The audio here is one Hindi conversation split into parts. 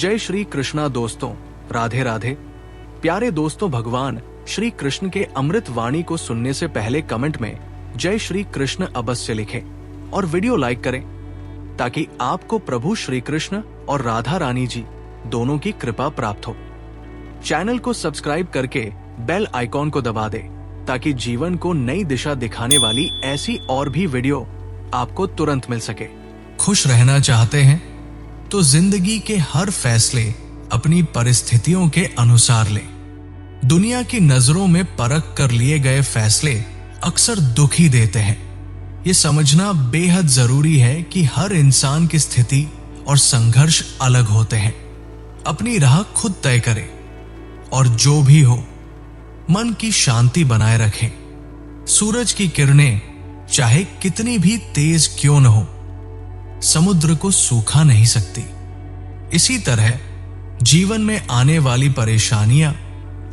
जय श्री कृष्णा दोस्तों, राधे राधे। प्यारे दोस्तों, भगवान श्री कृष्ण के अमृत वाणी को सुनने से पहले कमेंट में जय श्री कृष्ण अवश्य लिखें और वीडियो लाइक करें ताकि आपको प्रभु श्री कृष्ण और राधा रानी जी दोनों की कृपा प्राप्त हो। चैनल को सब्सक्राइब करके बेल आइकॉन को दबा दे ताकि जीवन को नई दिशा दिखाने वाली ऐसी और भी वीडियो आपको तुरंत मिल सके। खुश रहना चाहते हैं तो जिंदगी के हर फैसले अपनी परिस्थितियों के अनुसार लें। दुनिया की नजरों में परख कर लिए गए फैसले अक्सर दुखी देते हैं। ये समझना बेहद जरूरी है कि हर इंसान की स्थिति और संघर्ष अलग होते हैं। अपनी राह खुद तय करें और जो भी हो मन की शांति बनाए रखें। सूरज की किरणें चाहे कितनी भी तेज क्यों न हो, समुद्र को सूखा नहीं सकती। इसी तरह जीवन में आने वाली परेशानियां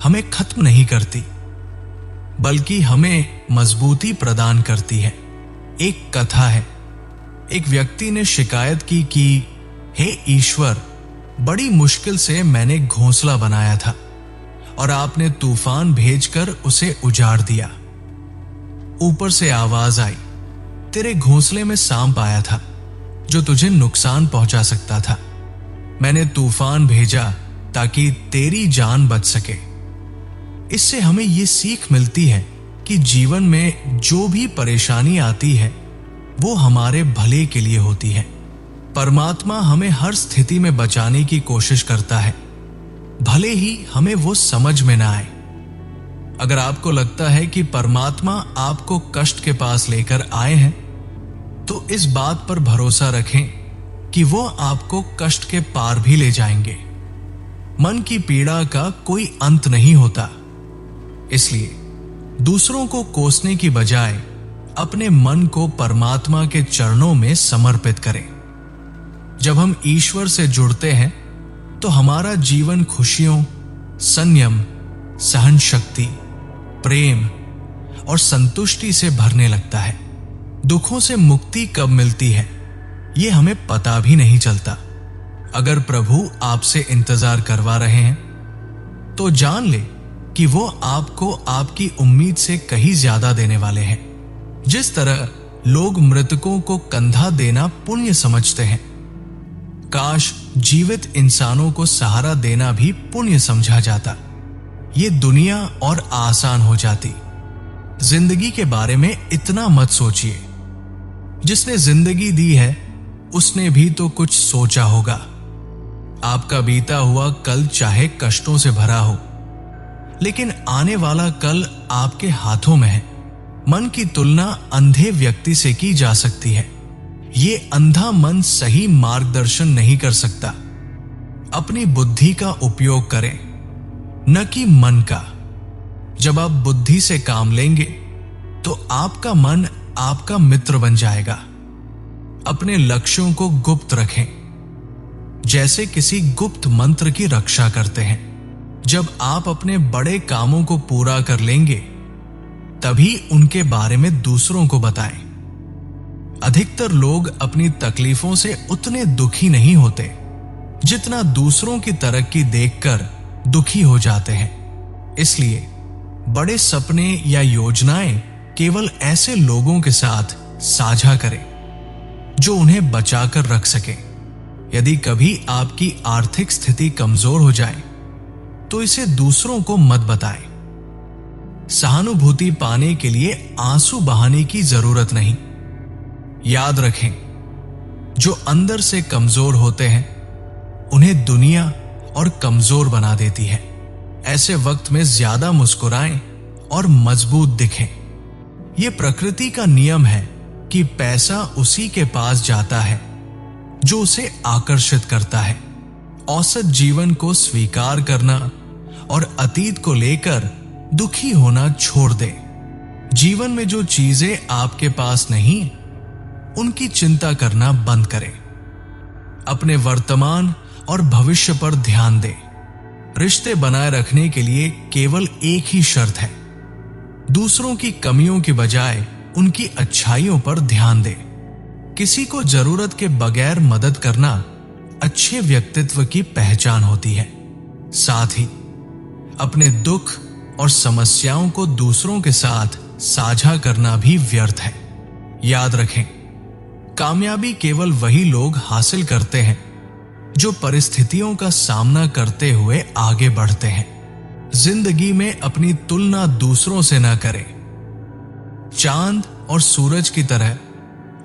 हमें खत्म नहीं करती, बल्कि हमें मजबूती प्रदान करती है। एक कथा है, एक व्यक्ति ने शिकायत की कि हे ईश्वर, बड़ी मुश्किल से मैंने घोंसला बनाया था और आपने तूफान भेजकर उसे उजाड़ दिया। ऊपर से आवाज आई, तेरे घोंसले में सांप आया था जो तुझे नुकसान पहुंचा सकता था। मैंने तूफान भेजा ताकि तेरी जान बच सके। इससे हमें यह सीख मिलती है कि जीवन में जो भी परेशानी आती है वो हमारे भले के लिए होती है। परमात्मा हमें हर स्थिति में बचाने की कोशिश करता है, भले ही हमें वो समझ में ना आए। अगर आपको लगता है कि परमात्मा आपको कष्ट के पास लेकर आए हैं तो इस बात पर भरोसा रखें कि वो आपको कष्ट के पार भी ले जाएंगे। मन की पीड़ा का कोई अंत नहीं होता, इसलिए दूसरों को कोसने की बजाय अपने मन को परमात्मा के चरणों में समर्पित करें। जब हम ईश्वर से जुड़ते हैं तो हमारा जीवन खुशियों, संयम, सहन शक्ति, प्रेम और संतुष्टि से भरने लगता है। दुखों से मुक्ति कब मिलती है ये हमें पता भी नहीं चलता। अगर प्रभु आपसे इंतजार करवा रहे हैं तो जान ले कि वो आपको आपकी उम्मीद से कहीं ज्यादा देने वाले हैं। जिस तरह लोग मृतकों को कंधा देना पुण्य समझते हैं, काश जीवित इंसानों को सहारा देना भी पुण्य समझा जाता। ये दुनिया और आसान हो जाती। जिंदगी के बारे में इतना मत सोचिए। जिसने जिंदगी दी है उसने भी तो कुछ सोचा होगा। आपका बीता हुआ कल चाहे कष्टों से भरा हो, लेकिन आने वाला कल आपके हाथों में है। मन की तुलना अंधे व्यक्ति से की जा सकती है। ये अंधा मन सही मार्गदर्शन नहीं कर सकता। अपनी बुद्धि का उपयोग करें, न कि मन का। जब आप बुद्धि से काम लेंगे तो आपका मन आपका मित्र बन जाएगा। अपने लक्ष्यों को गुप्त रखें, जैसे किसी गुप्त मंत्र की रक्षा करते हैं। जब आप अपने बड़े कामों को पूरा कर लेंगे तभी उनके बारे में दूसरों को बताएं। अधिकतर लोग अपनी तकलीफों से उतने दुखी नहीं होते जितना दूसरों की तरक्की देखकर दुखी हो जाते हैं। इसलिए बड़े सपने या योजनाएं केवल ऐसे लोगों के साथ साझा करें जो उन्हें बचाकर रख सके। यदि कभी आपकी आर्थिक स्थिति कमजोर हो जाए तो इसे दूसरों को मत बताएं। सहानुभूति पाने के लिए आंसू बहाने की जरूरत नहीं। याद रखें, जो अंदर से कमजोर होते हैं उन्हें दुनिया और कमजोर बना देती है। ऐसे वक्त में ज्यादा मुस्कुराएं और मजबूत दिखें। यह प्रकृति का नियम है कि पैसा उसी के पास जाता है जो उसे आकर्षित करता है। औसत जीवन को स्वीकार करना और अतीत को लेकर दुखी होना छोड़ दे। जीवन में जो चीजें आपके पास नहीं, उनकी चिंता करना बंद करें। अपने वर्तमान और भविष्य पर ध्यान दें। रिश्ते बनाए रखने के लिए केवल एक ही शर्त है, दूसरों की कमियों की बजाय उनकी अच्छाइयों पर ध्यान दें। किसी को जरूरत के बगैर मदद करना अच्छे व्यक्तित्व की पहचान होती है। साथ ही अपने दुख और समस्याओं को दूसरों के साथ साझा करना भी व्यर्थ है। याद रखें, कामयाबी केवल वही लोग हासिल करते हैं जो परिस्थितियों का सामना करते हुए आगे बढ़ते हैं। जिंदगी में अपनी तुलना दूसरों से न करें। चांद और सूरज की तरह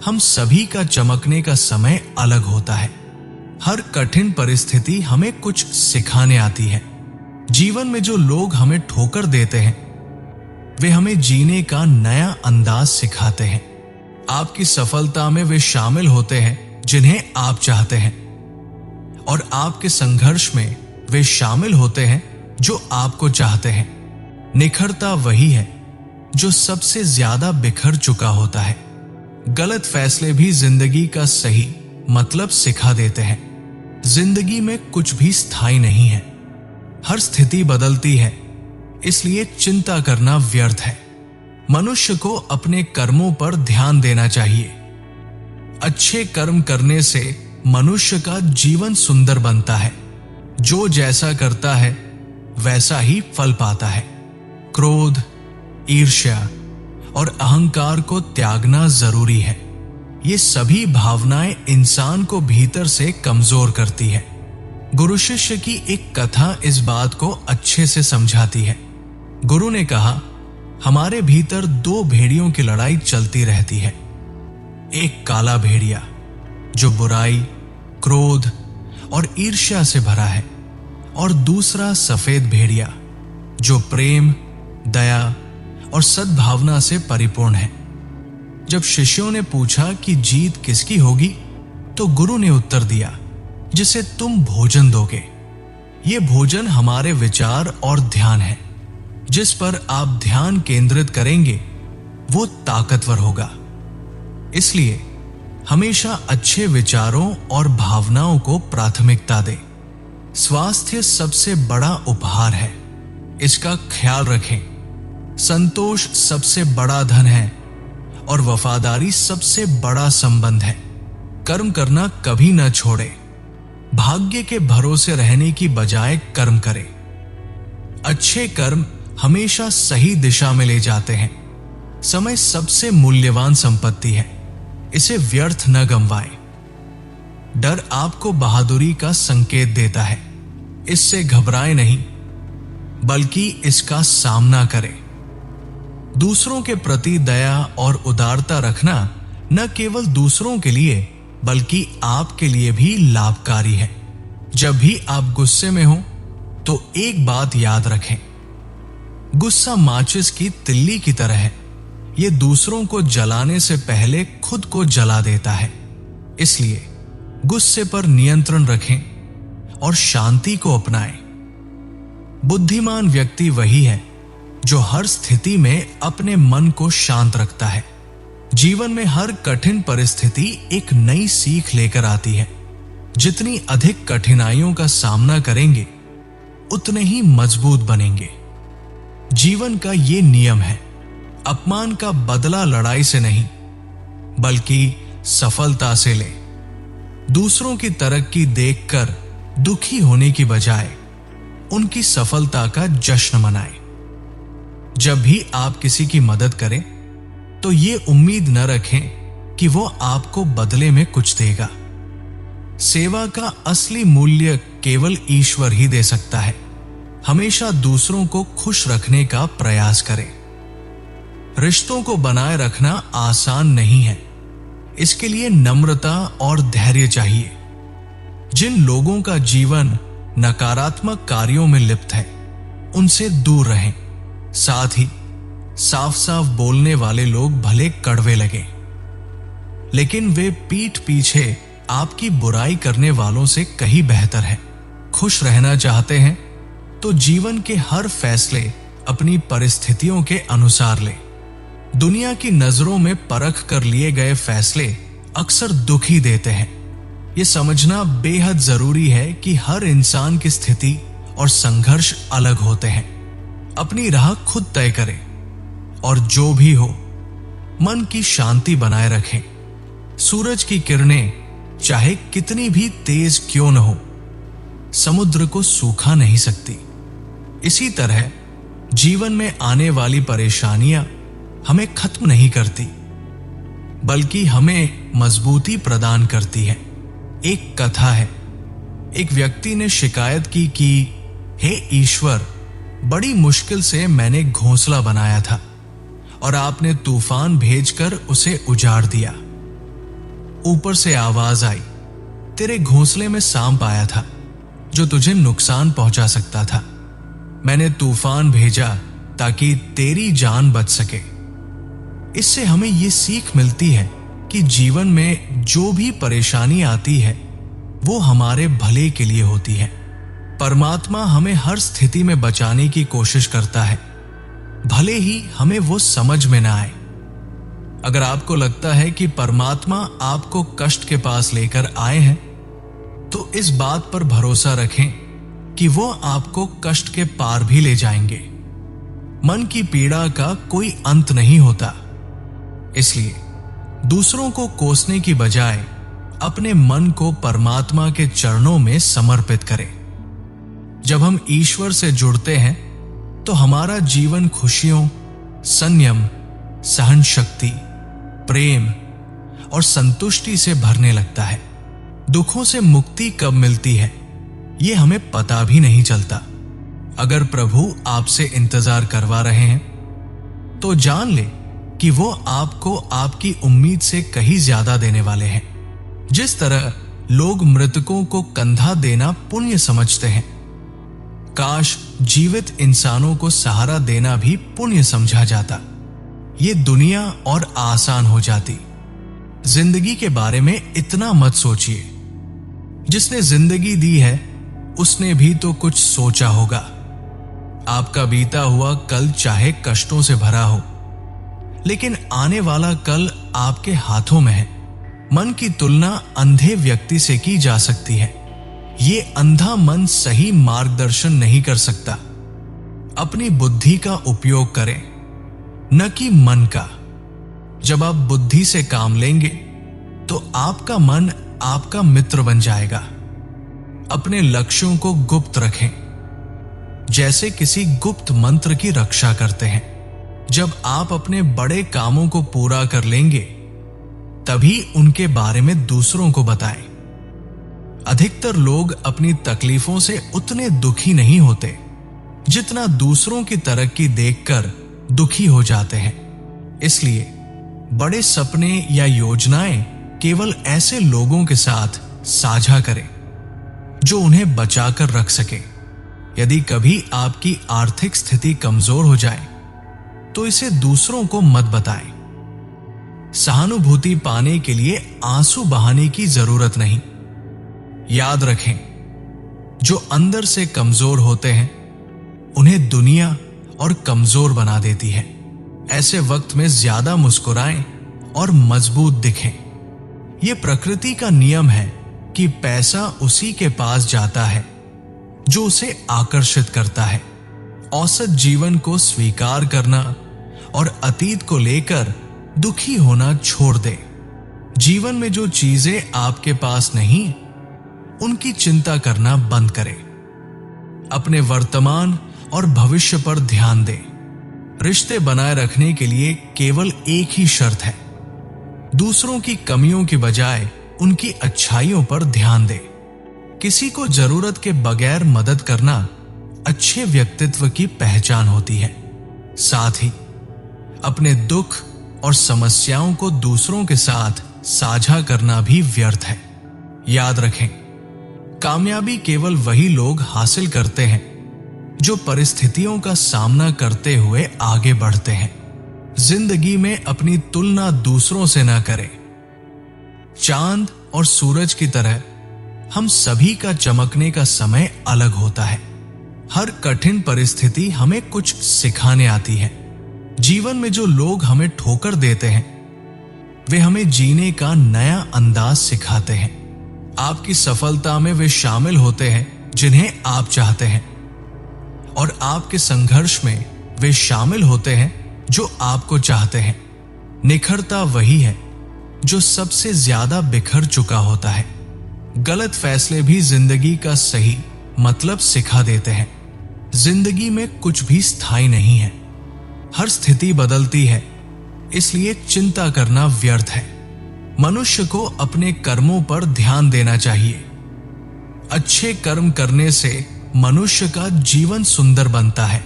हम सभी का चमकने का समय अलग होता है। हर कठिन परिस्थिति हमें कुछ सिखाने आती है। जीवन में जो लोग हमें ठोकर देते हैं, वे हमें जीने का नया अंदाज सिखाते हैं। आपकी सफलता में वे शामिल होते हैं जिन्हें आप चाहते हैं, और आपके संघर्ष में वे शामिल होते हैं जो आपको चाहते हैं। निखरता वही है जो सबसे ज्यादा बिखर चुका होता है। गलत फैसले भी जिंदगी का सही मतलब सिखा देते हैं। जिंदगी में कुछ भी स्थायी नहीं है, हर स्थिति बदलती है, इसलिए चिंता करना व्यर्थ है। मनुष्य को अपने कर्मों पर ध्यान देना चाहिए। अच्छे कर्म करने से मनुष्य का जीवन सुंदर बनता है। जो जैसा करता है वैसा ही फल पाता है। क्रोध, ईर्ष्या और अहंकार को त्यागना जरूरी है। ये सभी भावनाएं इंसान को भीतर से कमजोर करती है। गुरु शिष्य की एक कथा इस बात को अच्छे से समझाती है। गुरु ने कहा, हमारे भीतर दो भेड़ियों की लड़ाई चलती रहती है। एक काला भेड़िया जो बुराई, क्रोध और ईर्ष्या से भरा है, और दूसरा सफेद भेड़िया जो प्रेम, दया और सद्भावना से परिपूर्ण है। जब शिष्यों ने पूछा कि जीत किसकी होगी, तो गुरु ने उत्तर दिया, जिसे तुम भोजन दोगे। ये भोजन हमारे विचार और ध्यान है। जिस पर आप ध्यान केंद्रित करेंगे वो ताकतवर होगा। इसलिए हमेशा अच्छे विचारों और भावनाओं को प्राथमिकता दें। स्वास्थ्य सबसे बड़ा उपहार है, इसका ख्याल रखें। संतोष सबसे बड़ा धन है और वफादारी सबसे बड़ा संबंध है। कर्म करना कभी न छोड़े। भाग्य के भरोसे रहने की बजाय कर्म करें। अच्छे कर्म हमेशा सही दिशा में ले जाते हैं। समय सबसे मूल्यवान संपत्ति है, इसे व्यर्थ न गंवाएं। डर आपको बहादुरी का संकेत देता है। इससे घबराएं नहीं, बल्कि इसका सामना करें। दूसरों के प्रति दया और उदारता रखना न केवल दूसरों के लिए बल्कि आपके लिए भी लाभकारी है। जब भी आप गुस्से में हो तो एक बात याद रखें, गुस्सा माचिस की तिल्ली की तरह है। यह दूसरों को जलाने से पहले खुद को जला देता है। इसलिए गुस्से पर नियंत्रण रखें और शांति को अपनाएं। बुद्धिमान व्यक्ति वही है जो हर स्थिति में अपने मन को शांत रखता है। जीवन में हर कठिन परिस्थिति एक नई सीख लेकर आती है। जितनी अधिक कठिनाइयों का सामना करेंगे, उतने ही मजबूत बनेंगे। जीवन का ये नियम है, अपमान का बदला लड़ाई से नहीं, बल्कि सफलता से ले। दूसरों की तरक्की देखकर दुखी होने की बजाय उनकी सफलता का जश्न मनाएं। जब भी आप किसी की मदद करें तो ये उम्मीद न रखें कि वो आपको बदले में कुछ देगा। सेवा का असली मूल्य केवल ईश्वर ही दे सकता है। हमेशा दूसरों को खुश रखने का प्रयास करें। रिश्तों को बनाए रखना आसान नहीं है, इसके लिए नम्रता और धैर्य चाहिए। जिन लोगों का जीवन नकारात्मक कार्यों में लिप्त है, उनसे दूर रहें। साथ ही साफ साफ बोलने वाले लोग भले कड़वे लगे, लेकिन वे पीठ पीछे आपकी बुराई करने वालों से कहीं बेहतर है। खुश रहना चाहते हैं तो जीवन के हर फैसले अपनी परिस्थितियों के अनुसार लें। दुनिया की नजरों में परख कर लिए गए फैसले अक्सर दुखी देते हैं। यह समझना बेहद जरूरी है कि हर इंसान की स्थिति और संघर्ष अलग होते हैं। अपनी राह खुद तय करें और जो भी हो, मन की शांति बनाए रखें। सूरज की किरणें चाहे कितनी भी तेज क्यों न हो, समुद्र को सूखा नहीं सकती। इसी तरह जीवन में आने वाली परेशानियां हमें खत्म नहीं करती, बल्कि हमें मजबूती प्रदान करती है। एक कथा है, एक व्यक्ति ने शिकायत की कि हे ईश्वर, बड़ी मुश्किल से मैंने घोंसला बनाया था और आपने तूफान भेजकर उसे उजाड़ दिया। ऊपर से आवाज आई, तेरे घोंसले में सांप आया था जो तुझे नुकसान पहुंचा सकता था। मैंने तूफान भेजा ताकि तेरी जान बच सके। इससे हमें यह सीख मिलती है कि जीवन में जो भी परेशानी आती है वो हमारे भले के लिए होती है। परमात्मा हमें हर स्थिति में बचाने की कोशिश करता है, भले ही हमें वो समझ में ना आए। अगर आपको लगता है कि परमात्मा आपको कष्ट के पास लेकर आए हैं, तो इस बात पर भरोसा रखें कि वो आपको कष्ट के पार भी ले जाएंगे। मन की पीड़ा का कोई अंत नहीं होता, इसलिए दूसरों को कोसने की बजाय अपने मन को परमात्मा के चरणों में समर्पित करें। जब हम ईश्वर से जुड़ते हैं तो हमारा जीवन खुशियों, संयम, सहन शक्ति, प्रेम और संतुष्टि से भरने लगता है। दुखों से मुक्ति कब मिलती है ये हमें पता भी नहीं चलता। अगर प्रभु आपसे इंतजार करवा रहे हैं तो जान ले कि वो आपको आपकी उम्मीद से कहीं ज्यादा देने वाले हैं। जिस तरह लोग मृतकों को कंधा देना पुण्य समझते हैं, काश जीवित इंसानों को सहारा देना भी पुण्य समझा जाता। ये दुनिया और आसान हो जाती। जिंदगी के बारे में इतना मत सोचिए। जिसने जिंदगी दी है उसने भी तो कुछ सोचा होगा। आपका बीता हुआ कल चाहे कष्टों से भरा हो, लेकिन आने वाला कल आपके हाथों में है। मन की तुलना अंधे व्यक्ति से की जा सकती है। ये अंधा मन सही मार्गदर्शन नहीं कर सकता। अपनी बुद्धि का उपयोग करें, न कि मन का। जब आप बुद्धि से काम लेंगे तो आपका मन आपका मित्र बन जाएगा। अपने लक्ष्यों को गुप्त रखें, जैसे किसी गुप्त मंत्र की रक्षा करते हैं। जब आप अपने बड़े कामों को पूरा कर लेंगे तभी उनके बारे में दूसरों को बताएं। अधिकतर लोग अपनी तकलीफों से उतने दुखी नहीं होते जितना दूसरों की तरक्की देखकर दुखी हो जाते हैं। इसलिए बड़े सपने या योजनाएं केवल ऐसे लोगों के साथ साझा करें जो उन्हें बचाकर रख सके। यदि कभी आपकी आर्थिक स्थिति कमजोर हो जाए तो इसे दूसरों को मत बताएं। सहानुभूति पाने के लिए आंसू बहाने की जरूरत नहीं। याद रखें, जो अंदर से कमजोर होते हैं उन्हें दुनिया और कमजोर बना देती है। ऐसे वक्त में ज्यादा मुस्कुराएं और मजबूत दिखें। यह प्रकृति का नियम है कि पैसा उसी के पास जाता है जो उसे आकर्षित करता है। औसत जीवन को स्वीकार करना और अतीत को लेकर दुखी होना छोड़ दे। जीवन में जो चीजें आपके पास नहीं, उनकी चिंता करना बंद करें। अपने वर्तमान और भविष्य पर ध्यान दें। रिश्ते बनाए रखने के लिए केवल एक ही शर्त है, दूसरों की कमियों की बजाय उनकी अच्छाइयों पर ध्यान दें। किसी को जरूरत के बगैर मदद करना अच्छे व्यक्तित्व की पहचान होती है। साथ ही अपने दुख और समस्याओं को दूसरों के साथ साझा करना भी व्यर्थ है। याद रखें, कामयाबी केवल वही लोग हासिल करते हैं जो परिस्थितियों का सामना करते हुए आगे बढ़ते हैं। जिंदगी में अपनी तुलना दूसरों से ना करें। चांद और सूरज की तरह हम सभी का चमकने का समय अलग होता है। हर कठिन परिस्थिति हमें कुछ सिखाने आती है। जीवन में जो लोग हमें ठोकर देते हैं वे हमें जीने का नया अंदाज सिखाते हैं। आपकी सफलता में वे शामिल होते हैं जिन्हें आप चाहते हैं, और आपके संघर्ष में वे शामिल होते हैं जो आपको चाहते हैं। निखरता वही है जो सबसे ज्यादा बिखर चुका होता है। गलत फैसले भी जिंदगी का सही मतलब सिखा देते हैं। जिंदगी में कुछ भी स्थायी नहीं है, हर स्थिति बदलती है, इसलिए चिंता करना व्यर्थ है। मनुष्य को अपने कर्मों पर ध्यान देना चाहिए। अच्छे कर्म करने से मनुष्य का जीवन सुंदर बनता है।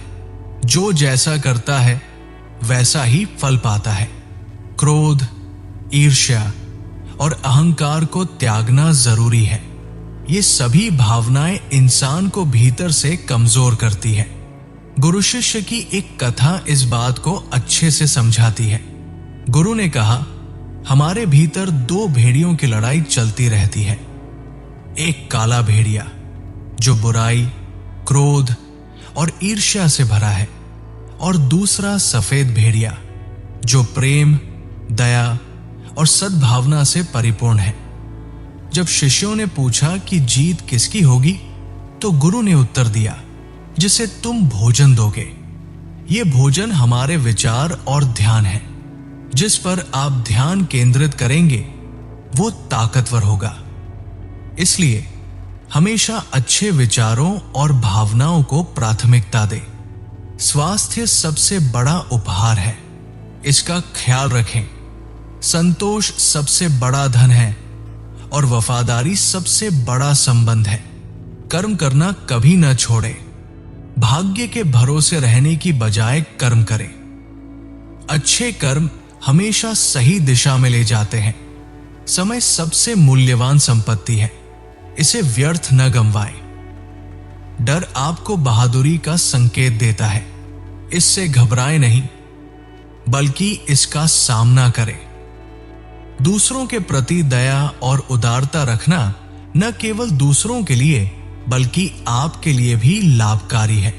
जो जैसा करता है वैसा ही फल पाता है। क्रोध, ईर्ष्या और अहंकार को त्यागना जरूरी है। ये सभी भावनाएं इंसान को भीतर से कमजोर करती है। गुरु शिष्य की एक कथा इस बात को अच्छे से समझाती है। गुरु ने कहा, हमारे भीतर दो भेड़ियों की लड़ाई चलती रहती है। एक काला भेड़िया जो बुराई, क्रोध और ईर्ष्या से भरा है, और दूसरा सफेद भेड़िया जो प्रेम, दया और सद्भावना से परिपूर्ण है। जब शिष्यों ने पूछा कि जीत किसकी होगी, तो गुरु ने उत्तर दिया, जिसे तुम भोजन दोगे। ये भोजन हमारे विचार और ध्यान है। जिस पर आप ध्यान केंद्रित करेंगे वो ताकतवर होगा। इसलिए हमेशा अच्छे विचारों और भावनाओं को प्राथमिकता दें। स्वास्थ्य सबसे बड़ा उपहार है, इसका ख्याल रखें। संतोष सबसे बड़ा धन है और वफादारी सबसे बड़ा संबंध है। कर्म करना कभी न छोड़े। भाग्य के भरोसे रहने की बजाय कर्म करें। अच्छे कर्म हमेशा सही दिशा में ले जाते हैं। समय सबसे मूल्यवान संपत्ति है, इसे व्यर्थ न गंवाएं। डर आपको बहादुरी का संकेत देता है। इससे घबराएं नहीं, बल्कि इसका सामना करें। दूसरों के प्रति दया और उदारता रखना न केवल दूसरों के लिए बल्कि आपके लिए भी लाभकारी है।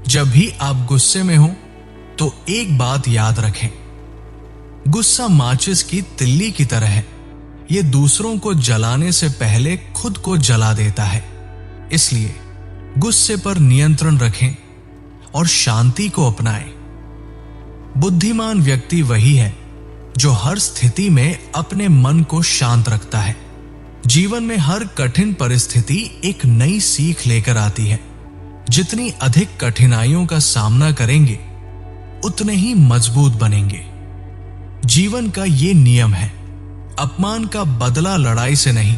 जब भी आप गुस्से में हो तो एक बात याद रखें, गुस्सा माचिस की तिल्ली की तरह है। यह दूसरों को जलाने से पहले खुद को जला देता है। इसलिए गुस्से पर नियंत्रण रखें और शांति को अपनाएं। बुद्धिमान व्यक्ति वही है जो हर स्थिति में अपने मन को शांत रखता है। जीवन में हर कठिन परिस्थिति एक नई सीख लेकर आती है। जितनी अधिक कठिनाइयों का सामना करेंगे उतने ही मजबूत बनेंगे। जीवन का ये नियम है, अपमान का बदला लड़ाई से नहीं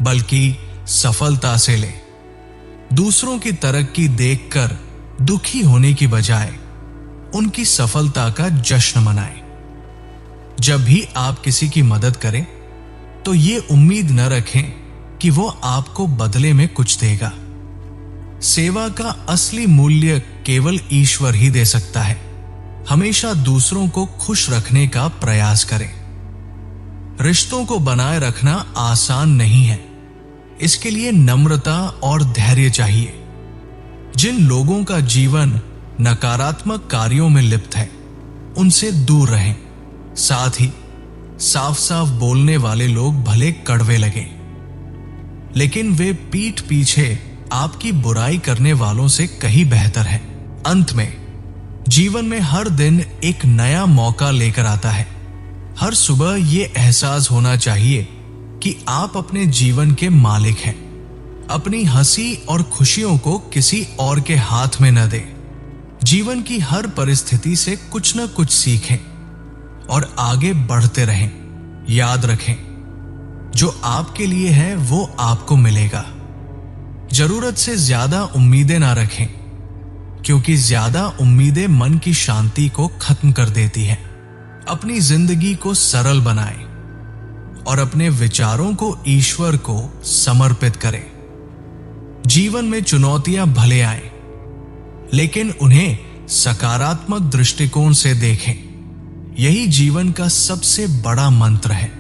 बल्कि सफलता से ले। दूसरों की तरक्की देखकर दुखी होने की बजाय उनकी सफलता का जश्न मनाएं। जब भी आप किसी की मदद करें तो ये उम्मीद न रखें कि वो आपको बदले में कुछ देगा। सेवा का असली मूल्य केवल ईश्वर ही दे सकता है। हमेशा दूसरों को खुश रखने का प्रयास करें। रिश्तों को बनाए रखना आसान नहीं है, इसके लिए नम्रता और धैर्य चाहिए। जिन लोगों का जीवन नकारात्मक कार्यों में लिप्त है उनसे दूर रहें। साथ ही साफ साफ बोलने वाले लोग भले कड़वे लगे, लेकिन वे पीठ पीछे आपकी बुराई करने वालों से कहीं बेहतर है। अंत में जीवन में हर दिन एक नया मौका लेकर आता है। हर सुबह यह एहसास होना चाहिए कि आप अपने जीवन के मालिक हैं। अपनी हंसी और खुशियों को किसी और के हाथ में न दें। जीवन की हर परिस्थिति से कुछ न कुछ सीखें और आगे बढ़ते रहें। याद रखें, जो आपके लिए है वो आपको मिलेगा। जरूरत से ज्यादा उम्मीदें ना रखें, क्योंकि ज्यादा उम्मीदें मन की शांति को खत्म कर देती हैं। अपनी जिंदगी को सरल बनाएं और अपने विचारों को ईश्वर को समर्पित करें। जीवन में चुनौतियां भले आए, लेकिन उन्हें सकारात्मक दृष्टिकोण से देखें। यही जीवन का सबसे बड़ा मंत्र है।